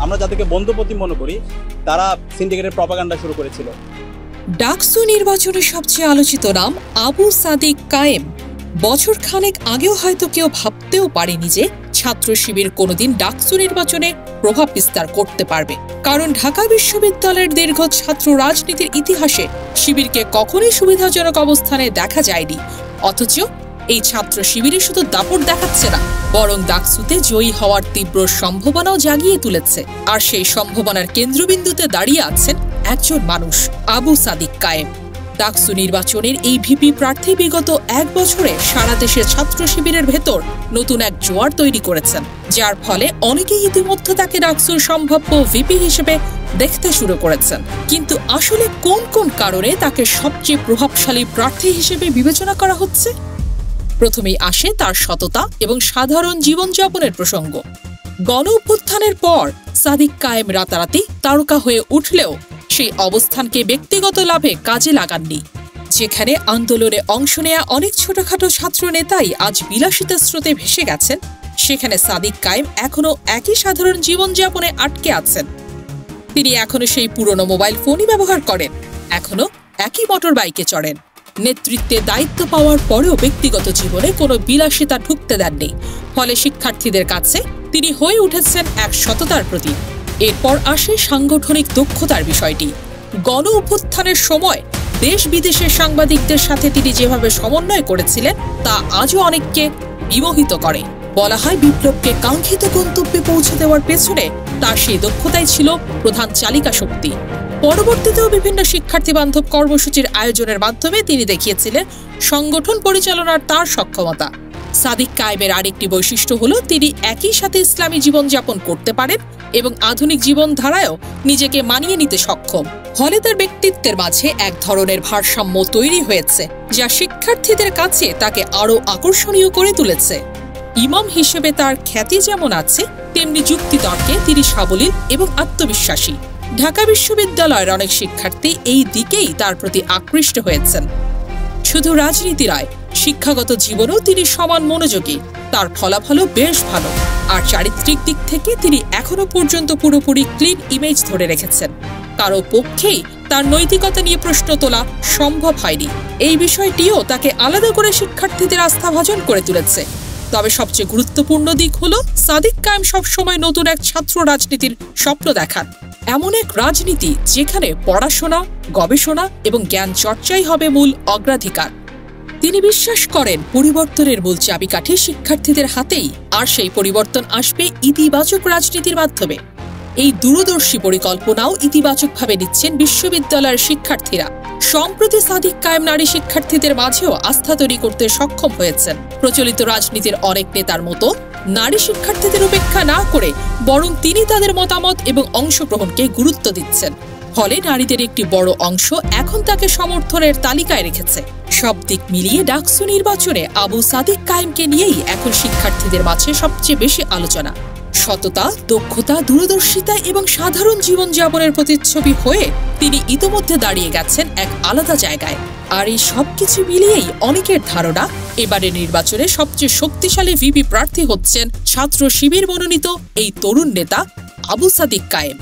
আমরা যাদেরকে বন্ধুপতি মনে করি তারা সিন্ডিকেটের প্রপাগান্ডা শুরু করেছিল। ডাকসু নির্বাচনে সবচেয়ে আলোচিত নাম আবু সাদিক কায়েম। বছর খানেক আগেও হয়তো কেউ ভাবতেও পারেনি যে ছাত্র শিবির কোনোদিন ডাকসু নির্বাচনে প্রভাব বিস্তার করতে পারবে, কারণ ঢাকা বিশ্ববিদ্যালয়ের দীর্ঘ ছাত্র রাজনীতির ইতিহাসে শিবিরকে কখনোই সুবিধাজনক অবস্থানে দেখা যায়নি। অথচ এই ছাত্র শিবিরে শুধু দাপট দেখাচ্ছে না, বরং ডাকসুতে জয়ী হওয়ার তীব্র সম্ভাবনাও জাগিয়ে তুলেছে। আর সেই সম্ভাবনার কেন্দ্রবিন্দুতে দাঁড়িয়ে আছেন একজন মানুষ, আবু সাদিক কায়েম। ডাকসু নির্বাচনের এই ভিপি প্রার্থী বিগত এক বছরে সারা দেশের ছাত্র শিবিরের ভেতর নতুন এক জোয়ার তৈরি করেছেন, যার ফলে অনেকেই ইতিমধ্যে তাকে ডাকসুর সম্ভাব্য ভিপি হিসেবে দেখতে শুরু করেছেন। কিন্তু আসলে কোন কোন কারণে তাকে সবচেয়ে প্রভাবশালী প্রার্থী হিসেবে বিবেচনা করা হচ্ছে? প্রথমেই আসে তার সততা এবং সাধারণ জীবনযাপনের প্রসঙ্গ। গণ অভ্যুত্থানের পর সাদিক কায়েম রাতারাতি তারকা হয়ে উঠলেও সেই অবস্থানকে ব্যক্তিগত লাভে কাজে লাগাননি। যেখানে আন্দোলনে অংশ নেয়া অনেক ছোটখাটো ছাত্র নেতাই আজ বিলাসিতার স্রোতে ভেসে গেছেন, সেখানে সাদিক কায়েম এখনো একই সাধারণ জীবনযাপনে আটকে আছেন। তিনি এখনো সেই পুরনো মোবাইল ফোনই ব্যবহার করেন, এখনো একই মোটর বাইকে চড়েন। নেতৃত্বে দায়িত্ব পাওয়ার পরেও ব্যক্তিগত জীবনে কোনো বিলাসিতা ঢুকতে দেননি। ফলে শিক্ষার্থীদের কাছে তিনি হয়ে উঠেছেন এক সততার প্রতীক। এরপর আসে সাংগঠনিক দক্ষতার বিষয়টি। গণ অভ্যুত্থানের সময় দেশ বিদেশের সাংবাদিকদের সাথে তিনি যেভাবে সমন্বয় করেছিলেন তা আজও অনেককে বিমোহিত করে। বলা হয় বিপ্লবকে কাঙ্ক্ষিত গন্তব্যে পৌঁছে দেওয়ার পেছনে তার সেই দক্ষতাই ছিল প্রধান চালিকা শক্তি। পরবর্তীতেও বিভিন্ন শিক্ষার্থী বান্ধব কর্মসূচির আয়োজনের মাধ্যমে তিনি দেখিয়েছিলেন সংগঠন পরিচালনার তার সক্ষমতা। সাদিক কায়েমের আরেকটি বৈশিষ্ট্য হলো তিনি একই সাথে ইসলামী জীবনযাপন করতে পারেন এবং আধুনিক জীবনধারায়ও নিজেকে মানিয়ে নিতে সক্ষম। ফলে তার ব্যক্তিত্বের মাঝে এক ধরনের ভারসাম্য তৈরি হয়েছে, যা শিক্ষার্থীদের কাছে তাকে আরও আকর্ষণীয় করে তুলেছে। ইমাম হিসেবে তার খ্যাতি যেমন আছে, তেমনি যুক্তিতর্কে তিনি সাবলীল এবং আত্মবিশ্বাসী। ঢাকা বিশ্ববিদ্যালয়ের অনেক শিক্ষার্থী এই দিকেই তার প্রতি আকৃষ্ট হয়েছেন। শুধু রাজনীতি নয়, শিক্ষাগত জীবনেও তিনি সমান মনোযোগী। তার ফলাফলও বেশ ভালো। আর চারিত্রিক দিক থেকে তিনি এখনো পর্যন্ত পুরোপুরি ক্লিন ইমেজ ধরে রেখেছেন। কারো পক্ষেই তার নৈতিকতা নিয়ে প্রশ্ন তোলা সম্ভব হয়নি। এই বিষয়টিও তাকে আলাদা করে শিক্ষার্থীদের আস্থাভাজন করে তুলেছে। তবে সবচেয়ে গুরুত্বপূর্ণ দিক হলো সাদিক কায়েম সবসময় নতুন এক ছাত্র রাজনীতির স্বপ্ন দেখান। এমন এক রাজনীতি যেখানে পড়াশোনা, গবেষণা এবং জ্ঞান চর্চাই হবে মূল অগ্রাধিকার। তিনি বিশ্বাস করেন পরিবর্তনের মূল চাবিকাঠি শিক্ষার্থীদের হাতেই, আর সেই পরিবর্তন আসবে ইতিবাচক রাজনীতির মাধ্যমে। এই দূরদর্শী পরিকল্পনাও ইতিবাচকভাবে নিচ্ছেন বিশ্ববিদ্যালয়ের শিক্ষার্থীরা। সম্প্রতি সাদিক কায়েম নারী শিক্ষার্থীদের মাঝেও আস্থা তৈরি করতে সক্ষম হয়েছেন। প্রচলিত রাজনীতির অনেক নেতার মতো নারী শিক্ষার্থীদের উপেক্ষা না করে বরং তিনি তাদের মতামত এবং অংশগ্রহণকে গুরুত্ব দিচ্ছেন। ফলে নারীদের একটি বড় অংশ এখন তাকে সমর্থনের তালিকায় রেখেছে। সব দিক মিলিয়ে ডাকসু নির্বাচনে আবু সাদিক কায়েমকে নিয়েই এখন শিক্ষার্থীদের মাঝে সবচেয়ে বেশি আলোচনা। সততা, দক্ষতা, দূরদর্শিতা এবং সাধারণ জীবনযাপনের প্রতিচ্ছবি হয়ে তিনি ইতোমধ্যে দাঁড়িয়ে গেছেন এক আলাদা জায়গায়। আর এই সবকিছু মিলিয়েই অনেকের ধারণা এবারের নির্বাচনে সবচেয়ে শক্তিশালী ভিপি প্রার্থী হচ্ছেন ছাত্র শিবির মনোনীত এই তরুণ নেতা আবু সাদিক কায়েম।